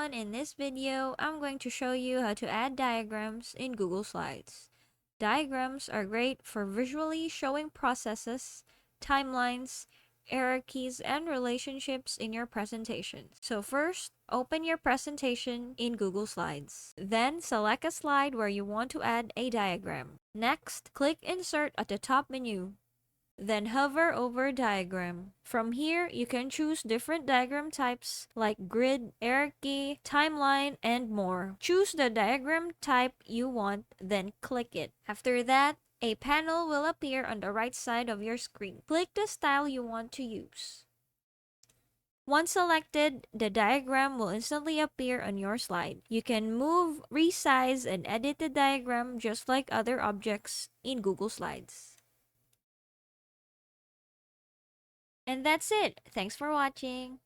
everyone, in this video, I'm going to show you how to add diagrams in Google Slides. Diagrams are great for visually showing processes, timelines, hierarchies, and relationships in your presentation. So first, open your presentation in Google Slides. Then select a slide where you want to add a diagram. Next, click Insert at the top menu. Then hover over diagram. From here, you can choose different diagram types like grid, hierarchy, timeline, and more. Choose the diagram type you want, then click it. After that, a panel will appear on the right side of your screen. Click the style you want to use. Once selected, the diagram will instantly appear on your slide. You can move, resize, and edit the diagram just like other objects in Google Slides. And that's it. Thanks for watching.